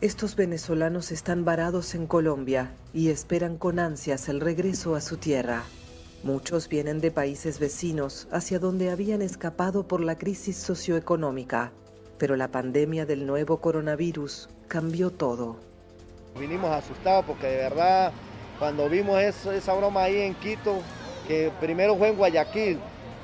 Estos venezolanos están varados en Colombia y esperan con ansias el regreso a su tierra. Muchos vienen de países vecinos hacia donde habían escapado por la crisis socioeconómica, pero la pandemia del nuevo coronavirus cambió todo. Vinimos asustados porque de verdad cuando vimos esa broma ahí en Quito, que primero fue en Guayaquil,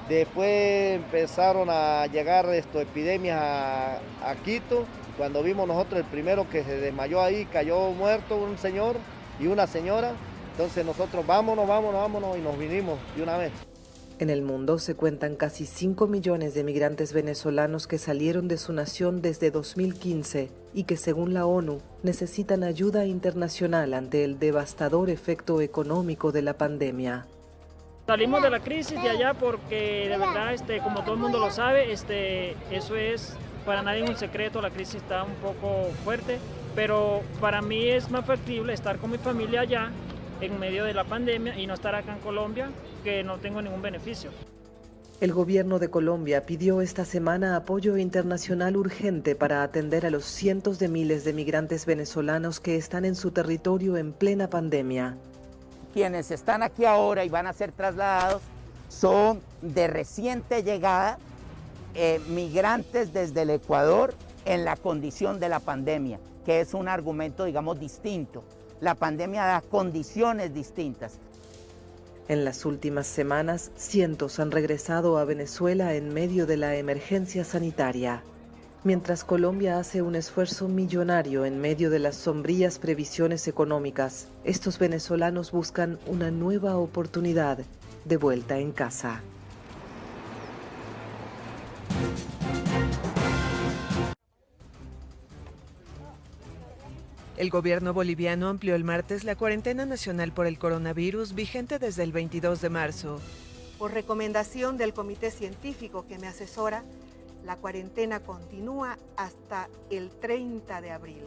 después empezaron a llegar epidemias a Quito. Cuando vimos nosotros el primero que se desmayó ahí, cayó muerto un señor y una señora, entonces nosotros vámonos y nos vinimos de una vez. En el mundo se cuentan casi 5 millones de migrantes venezolanos que salieron de su nación desde 2015 y que, según la ONU, necesitan ayuda internacional ante el devastador efecto económico de la pandemia. Salimos de la crisis de allá porque de verdad, como todo el mundo lo sabe, eso es para nadie un secreto, la crisis está un poco fuerte, pero para mí es más factible estar con mi familia allá en medio de la pandemia y no estar acá en Colombia, que no tengo ningún beneficio. El gobierno de Colombia pidió esta semana apoyo internacional urgente para atender a los cientos de miles de migrantes venezolanos que están en su territorio en plena pandemia. Quienes están aquí ahora y van a ser trasladados son de reciente llegada, migrantes desde el Ecuador en la condición de la pandemia, que es un argumento, digamos, distinto. La pandemia da condiciones distintas. En las últimas semanas, cientos han regresado a Venezuela en medio de la emergencia sanitaria. Mientras Colombia hace un esfuerzo millonario en medio de las sombrías previsiones económicas, estos venezolanos buscan una nueva oportunidad de vuelta en casa. El gobierno boliviano amplió el martes la cuarentena nacional por el coronavirus vigente desde el 22 de marzo. Por recomendación del comité científico que me asesora, la cuarentena continúa hasta el 30 de abril.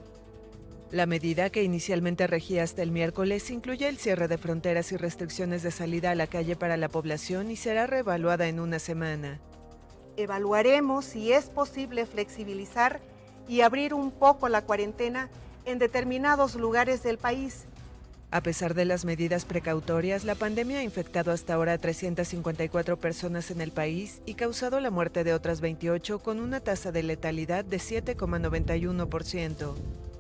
La medida, que inicialmente regía hasta el miércoles, incluye el cierre de fronteras y restricciones de salida a la calle para la población y será reevaluada en una semana. Evaluaremos si es posible flexibilizar y abrir un poco la cuarentena en determinados lugares del país. A pesar de las medidas precautorias, la pandemia ha infectado hasta ahora a 354 personas en el país y causado la muerte de otras 28 con una tasa de letalidad de 7,91%.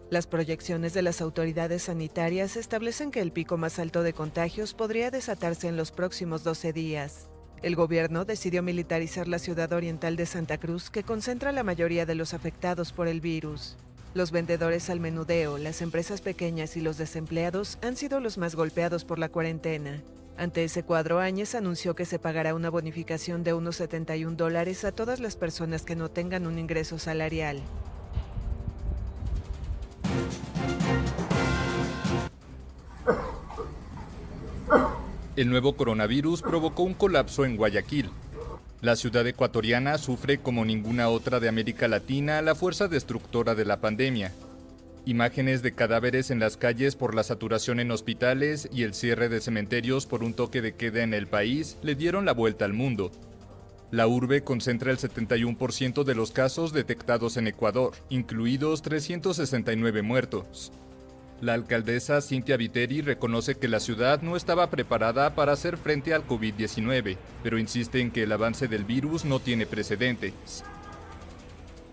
Las proyecciones de las autoridades sanitarias establecen que el pico más alto de contagios podría desatarse en los próximos 12 días. El gobierno decidió militarizar la ciudad oriental de Santa Cruz, que concentra la mayoría de los afectados por el virus. Los vendedores al menudeo, las empresas pequeñas y los desempleados han sido los más golpeados por la cuarentena. Ante ese cuadro, Áñez anunció que se pagará una bonificación de unos $71 a todas las personas que no tengan un ingreso salarial. El nuevo coronavirus provocó un colapso en Guayaquil. La ciudad ecuatoriana sufre como ninguna otra de América Latina la fuerza destructora de la pandemia. Imágenes de cadáveres en las calles por la saturación en hospitales y el cierre de cementerios por un toque de queda en el país le dieron la vuelta al mundo. La urbe concentra el 71% de los casos detectados en Ecuador, incluidos 369 muertos. La alcaldesa Cynthia Viteri reconoce que la ciudad no estaba preparada para hacer frente al COVID-19, pero insiste en que el avance del virus no tiene precedentes.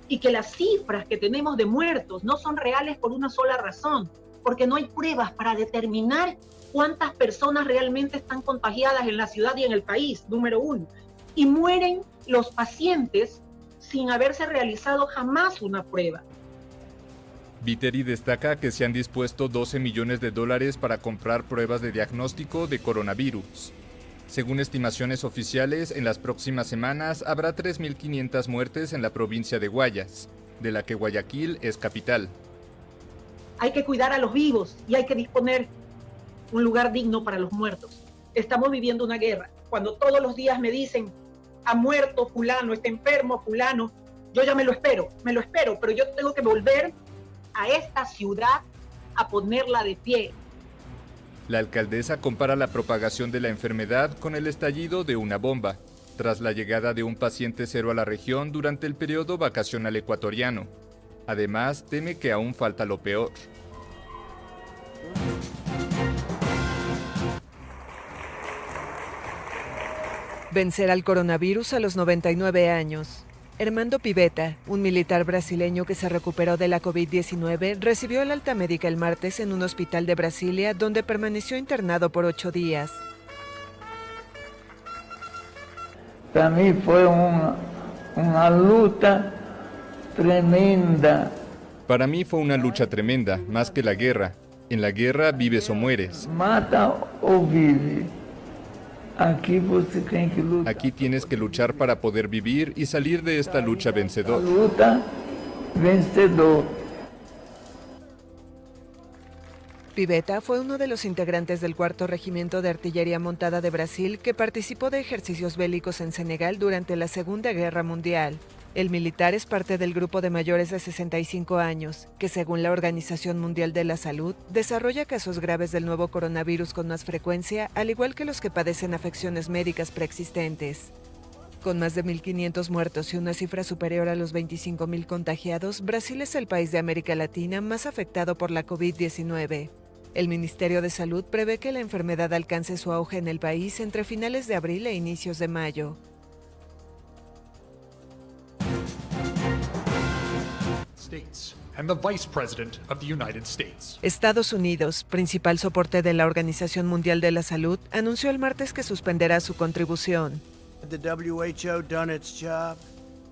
Y que las cifras que tenemos de muertos no son reales por una sola razón, porque no hay pruebas para determinar cuántas personas realmente están contagiadas en la ciudad y en el país, número uno. Y mueren los pacientes sin haberse realizado jamás una prueba. Viteri destaca que se han dispuesto $12 millones para comprar pruebas de diagnóstico de coronavirus. Según estimaciones oficiales, en las próximas semanas habrá 3.500 muertes en la provincia de Guayas, de la que Guayaquil es capital. Hay que cuidar a los vivos y hay que disponer un lugar digno para los muertos. Estamos viviendo una guerra. Cuando todos los días me dicen, ha muerto fulano, está enfermo fulano, yo ya me lo espero, pero yo tengo que volver a esta ciudad a ponerla de pie. La alcaldesa compara la propagación de la enfermedad con el estallido de una bomba, tras la llegada de un paciente cero a la región durante el periodo vacacional ecuatoriano. Además, teme que aún falta lo peor. Vencer al coronavirus a los 99 años. Hermando Pivetta, un militar brasileño que se recuperó de la COVID-19, recibió el alta médica el martes en un hospital de Brasilia, donde permaneció internado por 8 días. Para mí fue una lucha tremenda. Para mí fue una lucha tremenda, más que la guerra. En la guerra vives o mueres. Mata o vive. Aquí tienes que luchar para poder vivir y salir de esta lucha vencedor. Lucha vencedor. Pivetta fue uno de los integrantes del 4º Regimiento de Artillería Montada de Brasil que participó de ejercicios bélicos en Senegal durante la Segunda Guerra Mundial. El militar es parte del grupo de mayores de 65 años, que según la Organización Mundial de la Salud, desarrolla casos graves del nuevo coronavirus con más frecuencia, al igual que los que padecen afecciones médicas preexistentes. Con más de 1.500 muertos y una cifra superior a los 25.000 contagiados, Brasil es el país de América Latina más afectado por la COVID-19. El Ministerio de Salud prevé que la enfermedad alcance su auge en el país entre finales de abril e inicios de mayo. Estados Unidos, principal soporte de la Organización Mundial de la Salud, anunció el martes que suspenderá su contribución.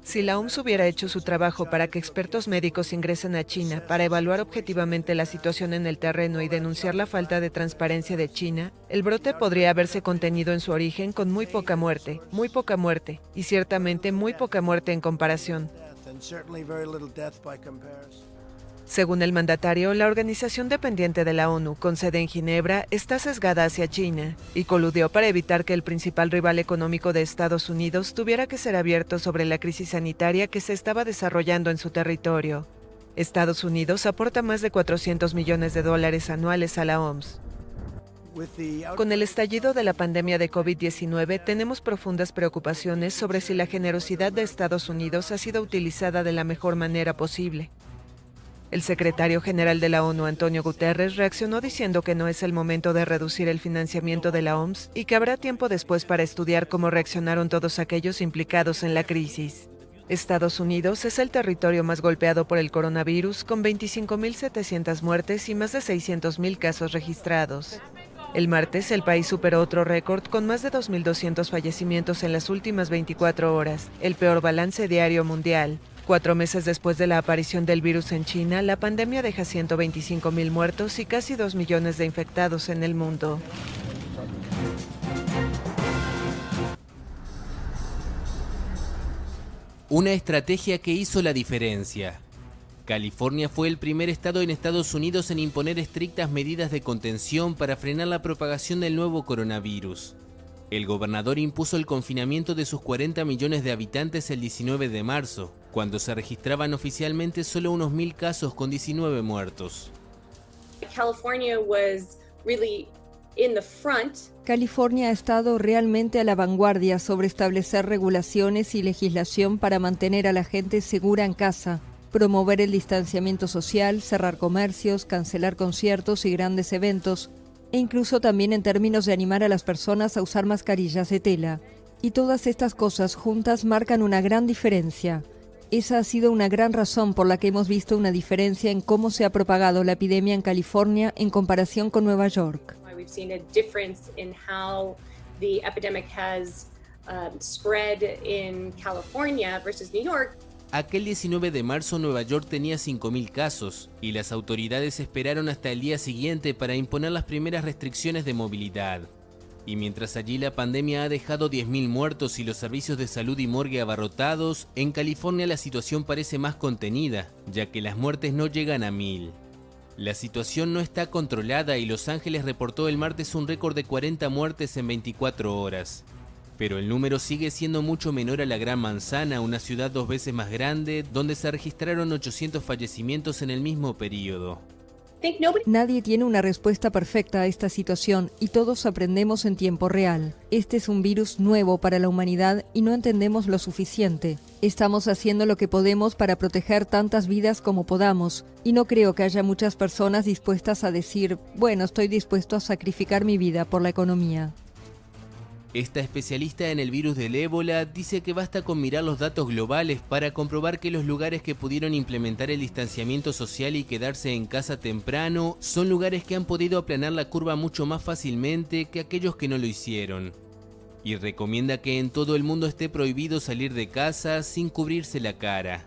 Si la OMS hubiera hecho su trabajo para que expertos médicos ingresen a China para evaluar objetivamente la situación en el terreno y denunciar la falta de transparencia de China, el brote podría haberse contenido en su origen con muy poca muerte, y ciertamente muy poca muerte en comparación. Según el mandatario, la organización dependiente de la ONU, con sede en Ginebra, está sesgada hacia China y coludió para evitar que el principal rival económico de Estados Unidos tuviera que ser abierto sobre la crisis sanitaria que se estaba desarrollando en su territorio. Estados Unidos aporta más de $400 millones anuales a la OMS. Con el estallido de la pandemia de COVID-19, tenemos profundas preocupaciones sobre si la generosidad de Estados Unidos ha sido utilizada de la mejor manera posible. El secretario general de la ONU, Antonio Guterres, reaccionó diciendo que no es el momento de reducir el financiamiento de la OMS y que habrá tiempo después para estudiar cómo reaccionaron todos aquellos implicados en la crisis. Estados Unidos es el territorio más golpeado por el coronavirus, con 25.700 muertes y más de 600.000 casos registrados. El martes, el país superó otro récord con más de 2.200 fallecimientos en las últimas 24 horas, el peor balance diario mundial. 4 meses después de la aparición del virus en China, la pandemia deja 125.000 muertos y casi 2 millones de infectados en el mundo. Una estrategia que hizo la diferencia. California fue el primer estado en Estados Unidos en imponer estrictas medidas de contención para frenar la propagación del nuevo coronavirus. El gobernador impuso el confinamiento de sus 40 millones de habitantes el 19 de marzo, cuando se registraban oficialmente solo unos 1.000 casos con 19 muertos. California ha estado realmente a la vanguardia sobre establecer regulaciones y legislación para mantener a la gente segura en casa, promover el distanciamiento social, cerrar comercios, cancelar conciertos y grandes eventos, e incluso también en términos de animar a las personas a usar mascarillas de tela. Y todas estas cosas juntas marcan una gran diferencia. Esa ha sido una gran razón por la que hemos visto una diferencia en cómo se ha propagado la epidemia en California en comparación con Nueva York. Aquel 19 de marzo Nueva York tenía 5.000 casos y las autoridades esperaron hasta el día siguiente para imponer las primeras restricciones de movilidad. Y mientras allí la pandemia ha dejado 10.000 muertos y los servicios de salud y morgue abarrotados, en California la situación parece más contenida, ya que las muertes no llegan a 1.000. La situación no está controlada y Los Ángeles reportó el martes un récord de 40 muertes en 24 horas. Pero el número sigue siendo mucho menor a la Gran Manzana, una ciudad 2 veces más grande, donde se registraron 800 fallecimientos en el mismo periodo. Nadie tiene una respuesta perfecta a esta situación y todos aprendemos en tiempo real. Este es un virus nuevo para la humanidad y no entendemos lo suficiente. Estamos haciendo lo que podemos para proteger tantas vidas como podamos y no creo que haya muchas personas dispuestas a decir, bueno, estoy dispuesto a sacrificar mi vida por la economía. Esta especialista en el virus del ébola dice que basta con mirar los datos globales para comprobar que los lugares que pudieron implementar el distanciamiento social y quedarse en casa temprano son lugares que han podido aplanar la curva mucho más fácilmente que aquellos que no lo hicieron. Y recomienda que en todo el mundo esté prohibido salir de casa sin cubrirse la cara.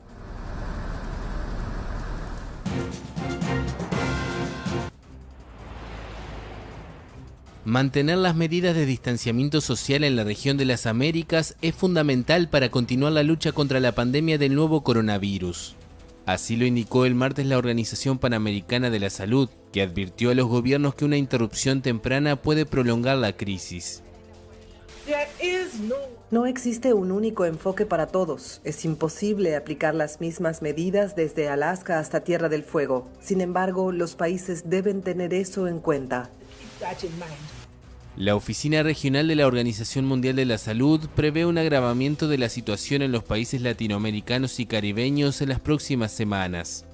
Mantener las medidas de distanciamiento social en la región de las Américas es fundamental para continuar la lucha contra la pandemia del nuevo coronavirus. Así lo indicó el martes la Organización Panamericana de la Salud, que advirtió a los gobiernos que una interrupción temprana puede prolongar la crisis. No existe un único enfoque para todos. Es imposible aplicar las mismas medidas desde Alaska hasta Tierra del Fuego. Sin embargo, los países deben tener eso en cuenta. La Oficina Regional de la Organización Mundial de la Salud prevé un agravamiento de la situación en los países latinoamericanos y caribeños en las próximas semanas.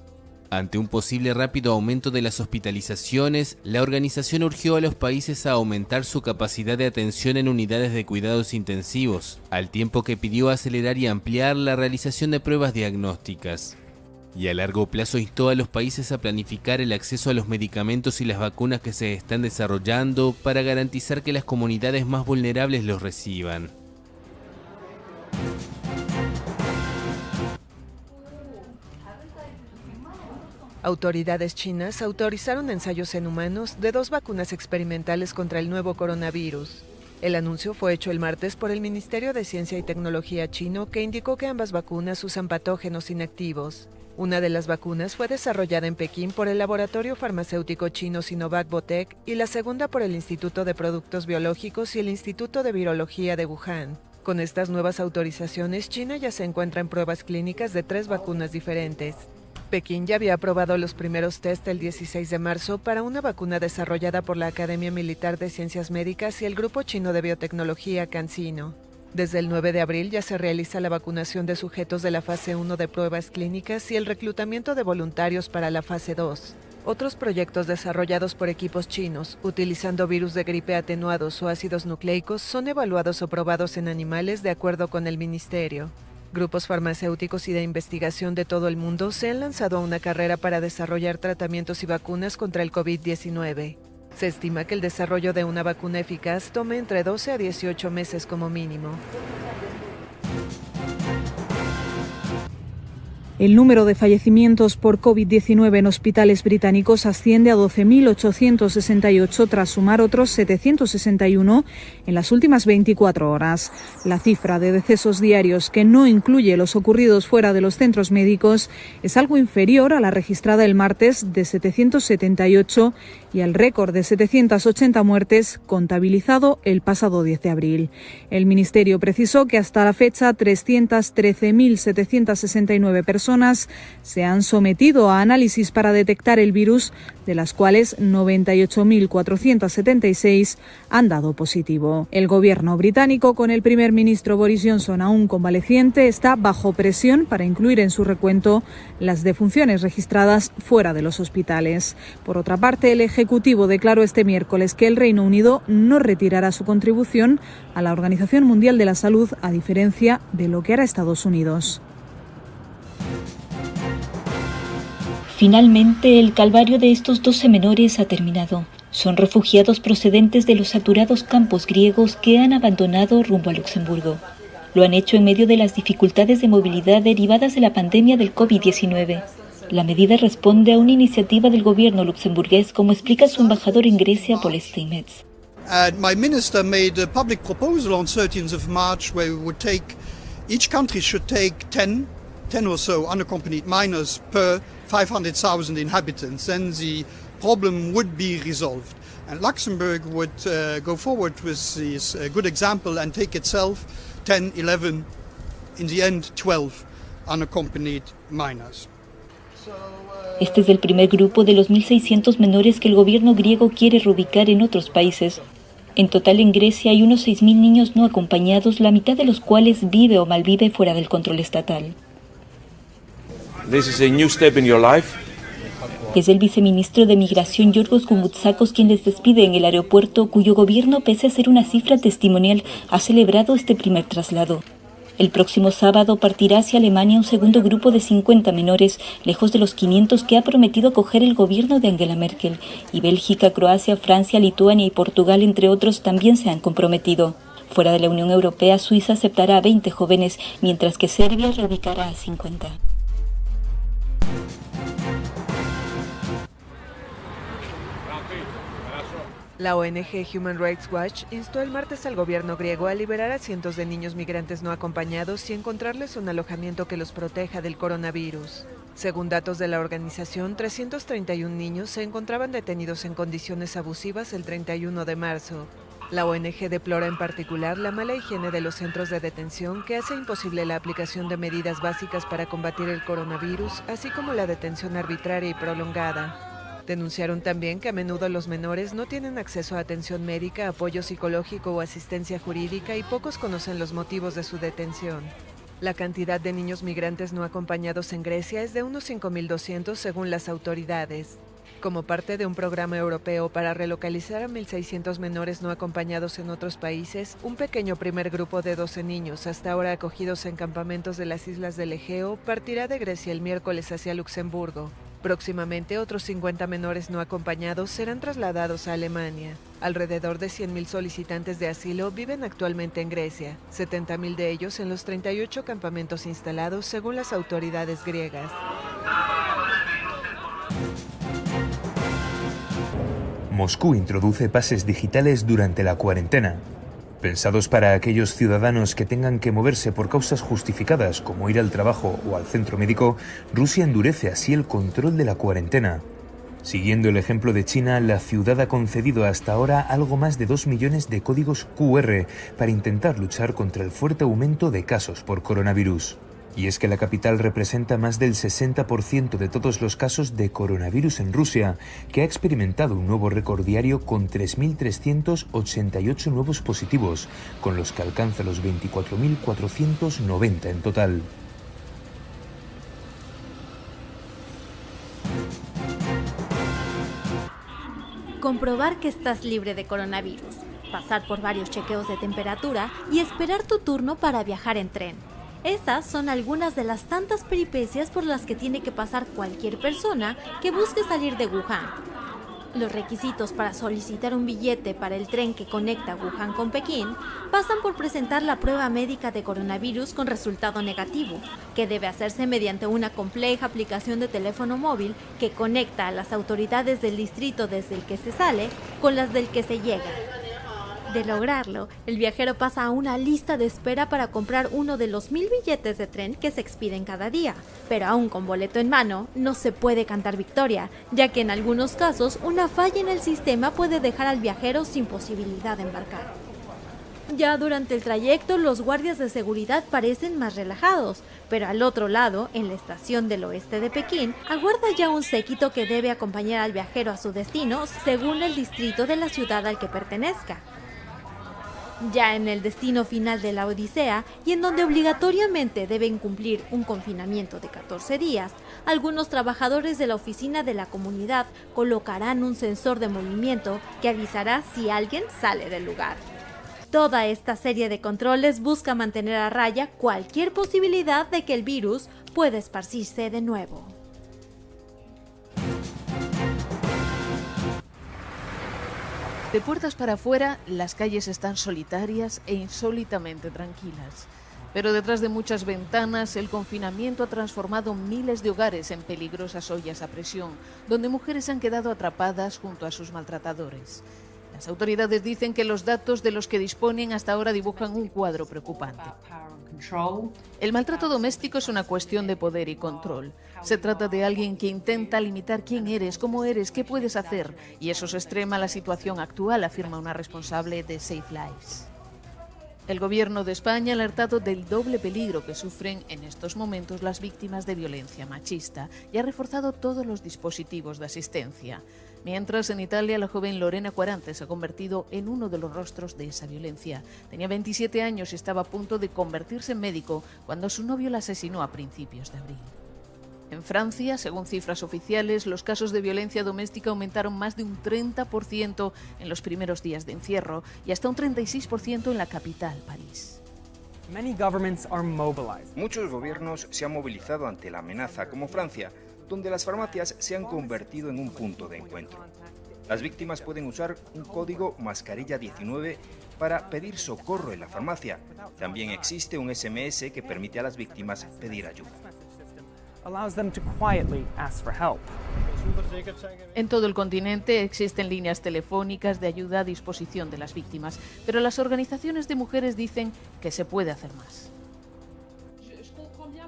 Ante un posible rápido aumento de las hospitalizaciones, la organización urgió a los países a aumentar su capacidad de atención en unidades de cuidados intensivos, al tiempo que pidió acelerar y ampliar la realización de pruebas diagnósticas. Y a largo plazo instó a los países a planificar el acceso a los medicamentos y las vacunas que se están desarrollando para garantizar que las comunidades más vulnerables los reciban. Autoridades chinas autorizaron ensayos en humanos de 2 vacunas experimentales contra el nuevo coronavirus. El anuncio fue hecho el martes por el Ministerio de Ciencia y Tecnología chino, que indicó que ambas vacunas usan patógenos inactivos. Una de las vacunas fue desarrollada en Pekín por el laboratorio farmacéutico chino Sinovac Biotech y la segunda por el Instituto de Productos Biológicos y el Instituto de Virología de Wuhan. Con estas nuevas autorizaciones, China ya se encuentra en pruebas clínicas de 3 vacunas diferentes. Pekín ya había aprobado los primeros test el 16 de marzo para una vacuna desarrollada por la Academia Militar de Ciencias Médicas y el Grupo Chino de Biotecnología CanSino. Desde el 9 de abril ya se realiza la vacunación de sujetos de la fase 1 de pruebas clínicas y el reclutamiento de voluntarios para la fase 2. Otros proyectos desarrollados por equipos chinos, utilizando virus de gripe atenuados o ácidos nucleicos, son evaluados o probados en animales de acuerdo con el ministerio. Grupos farmacéuticos y de investigación de todo el mundo se han lanzado a una carrera para desarrollar tratamientos y vacunas contra el COVID-19. Se estima que el desarrollo de una vacuna eficaz tome entre 12 a 18 meses como mínimo. El número de fallecimientos por COVID-19 en hospitales británicos asciende a 12.868 tras sumar otros 761 en las últimas 24 horas. La cifra de decesos diarios, que no incluye los ocurridos fuera de los centros médicos, es algo inferior a la registrada el martes de 778 y al récord de 780 muertes contabilizado el pasado 10 de abril. El Ministerio precisó que hasta la fecha 313.769 personas se han sometido a análisis para detectar el virus, de las cuales 98.476 han dado positivo. El gobierno británico, con el primer ministro Boris Johnson aún convaleciente, está bajo presión para incluir en su recuento las defunciones registradas fuera de los hospitales. Por otra parte, el Ejecutivo declaró este miércoles que el Reino Unido no retirará su contribución a la Organización Mundial de la Salud, a diferencia de lo que hará Estados Unidos. Finalmente, el calvario de estos 12 menores ha terminado. Son refugiados procedentes de los saturados campos griegos que han abandonado rumbo a Luxemburgo. Lo han hecho en medio de las dificultades de movilidad derivadas de la pandemia del COVID-19. La medida responde a una iniciativa del gobierno luxemburgués, como explica su embajador en Grecia, Paul Steinmetz. My minister made a public proposal on 13th of March where each country should take 10 or so unaccompanied minors per 500,000 inhabitants, and the problem would be resolved. And Luxembourg would go forward with this good example and take itself 10, 11, in the end 12 unaccompanied minors. Este es el primer grupo de los 1.600 menores que el gobierno griego quiere reubicar en otros países. En total en Grecia hay unos 6.000 niños no acompañados, la mitad de los cuales vive o malvive fuera del control estatal. This is a new step in your life. Es el viceministro de Migración Yorgos Koumoutsakos quien les despide en el aeropuerto, cuyo gobierno, pese a ser una cifra testimonial, ha celebrado este primer traslado. El próximo sábado partirá hacia Alemania un segundo grupo de 50 menores, lejos de los 500 que ha prometido acoger el gobierno de Angela Merkel. Y Bélgica, Croacia, Francia, Lituania y Portugal, entre otros, también se han comprometido. Fuera de la Unión Europea, Suiza aceptará a 20 jóvenes, mientras que Serbia reubicará a 50. La ONG Human Rights Watch instó el martes al gobierno griego a liberar a cientos de niños migrantes no acompañados y encontrarles un alojamiento que los proteja del coronavirus. Según datos de la organización, 331 niños se encontraban detenidos en condiciones abusivas el 31 de marzo. La ONG deplora en particular la mala higiene de los centros de detención que hace imposible la aplicación de medidas básicas para combatir el coronavirus, así como la detención arbitraria y prolongada. Denunciaron también que a menudo los menores no tienen acceso a atención médica, apoyo psicológico o asistencia jurídica y pocos conocen los motivos de su detención. La cantidad de niños migrantes no acompañados en Grecia es de unos 5.200 según las autoridades. Como parte de un programa europeo para relocalizar a 1.600 menores no acompañados en otros países, un pequeño primer grupo de 12 niños, hasta ahora acogidos en campamentos de las islas del Egeo, partirá de Grecia el miércoles hacia Luxemburgo. Próximamente, otros 50 menores no acompañados serán trasladados a Alemania. Alrededor de 100.000 solicitantes de asilo viven actualmente en Grecia, 70.000 de ellos en los 38 campamentos instalados según las autoridades griegas. Moscú introduce pases digitales durante la cuarentena. Pensados para aquellos ciudadanos que tengan que moverse por causas justificadas como ir al trabajo o al centro médico, Rusia endurece así el control de la cuarentena. Siguiendo el ejemplo de China, la ciudad ha concedido hasta ahora algo más de 2 millones de códigos QR para intentar luchar contra el fuerte aumento de casos por coronavirus. Y es que la capital representa más del 60% de todos los casos de coronavirus en Rusia, que ha experimentado un nuevo récord diario con 3.388 nuevos positivos, con los que alcanza los 24.490 en total. Comprobar que estás libre de coronavirus, pasar por varios chequeos de temperatura y esperar tu turno para viajar en tren. Estas son algunas de las tantas peripecias por las que tiene que pasar cualquier persona que busque salir de Wuhan. Los requisitos para solicitar un billete para el tren que conecta Wuhan con Pekín pasan por presentar la prueba médica de coronavirus con resultado negativo, que debe hacerse mediante una compleja aplicación de teléfono móvil que conecta a las autoridades del distrito desde el que se sale con las del que se llega. De lograrlo, el viajero pasa a una lista de espera para comprar uno de los 1.000 billetes de tren que se expiden cada día. Pero aún con boleto en mano, no se puede cantar victoria, ya que en algunos casos una falla en el sistema puede dejar al viajero sin posibilidad de embarcar. Ya durante el trayecto, los guardias de seguridad parecen más relajados, pero al otro lado, en la estación del oeste de Pekín, aguarda ya un séquito que debe acompañar al viajero a su destino según el distrito de la ciudad al que pertenezca. Ya en el destino final de la odisea, y en donde obligatoriamente deben cumplir un confinamiento de 14 días, algunos trabajadores de la oficina de la comunidad colocarán un sensor de movimiento que avisará si alguien sale del lugar. Toda esta serie de controles busca mantener a raya cualquier posibilidad de que el virus pueda esparcirse de nuevo. De puertas para afuera, las calles están solitarias e insólitamente tranquilas. Pero detrás de muchas ventanas, el confinamiento ha transformado miles de hogares en peligrosas ollas a presión, donde mujeres han quedado atrapadas junto a sus maltratadores. Las autoridades dicen que los datos de los que disponen hasta ahora dibujan un cuadro preocupante. El maltrato doméstico es una cuestión de poder y control. Se trata de alguien que intenta limitar quién eres, cómo eres, qué puedes hacer, y eso se extrema la situación actual, afirma una responsable de Save Lives. El Gobierno de España ha alertado del doble peligro que sufren en estos momentos las víctimas de violencia machista y ha reforzado todos los dispositivos de asistencia. Mientras, en Italia, la joven Lorena Quarante se ha convertido en uno de los rostros de esa violencia. Tenía 27 años y estaba a punto de convertirse en médico cuando su novio la asesinó a principios de abril. En Francia, según cifras oficiales, los casos de violencia doméstica aumentaron más de un 30% en los primeros días de encierro y hasta un 36% en la capital, París. Muchos gobiernos se han movilizado ante la amenaza, como Francia, donde las farmacias se han convertido en un punto de encuentro. Las víctimas pueden usar un código mascarilla 19 para pedir socorro en la farmacia. También existe un SMS que permite a las víctimas pedir ayuda. En todo el continente existen líneas telefónicas de ayuda a disposición de las víctimas, pero las organizaciones de mujeres dicen que se puede hacer más.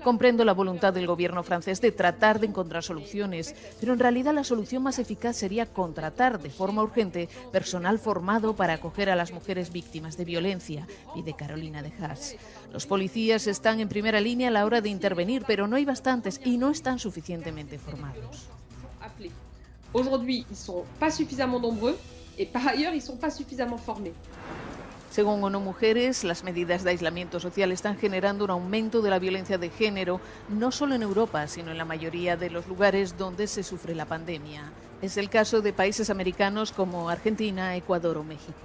Comprendo la voluntad del gobierno francés de tratar de encontrar soluciones, pero en realidad la solución más eficaz sería contratar de forma urgente personal formado para acoger a las mujeres víctimas de violencia, pide Carolina de Haas. Los policías están en primera línea a la hora de intervenir, pero no hay bastantes y no están suficientemente formados. Aujourd'hui, ils sont pas suffisamment nombreux et par ailleurs, ils sont pas suffisamment formés. Según ONU Mujeres, las medidas de aislamiento social están generando un aumento de la violencia de género, no solo en Europa, sino en la mayoría de los lugares donde se sufre la pandemia. Es el caso de países americanos como Argentina, Ecuador o México.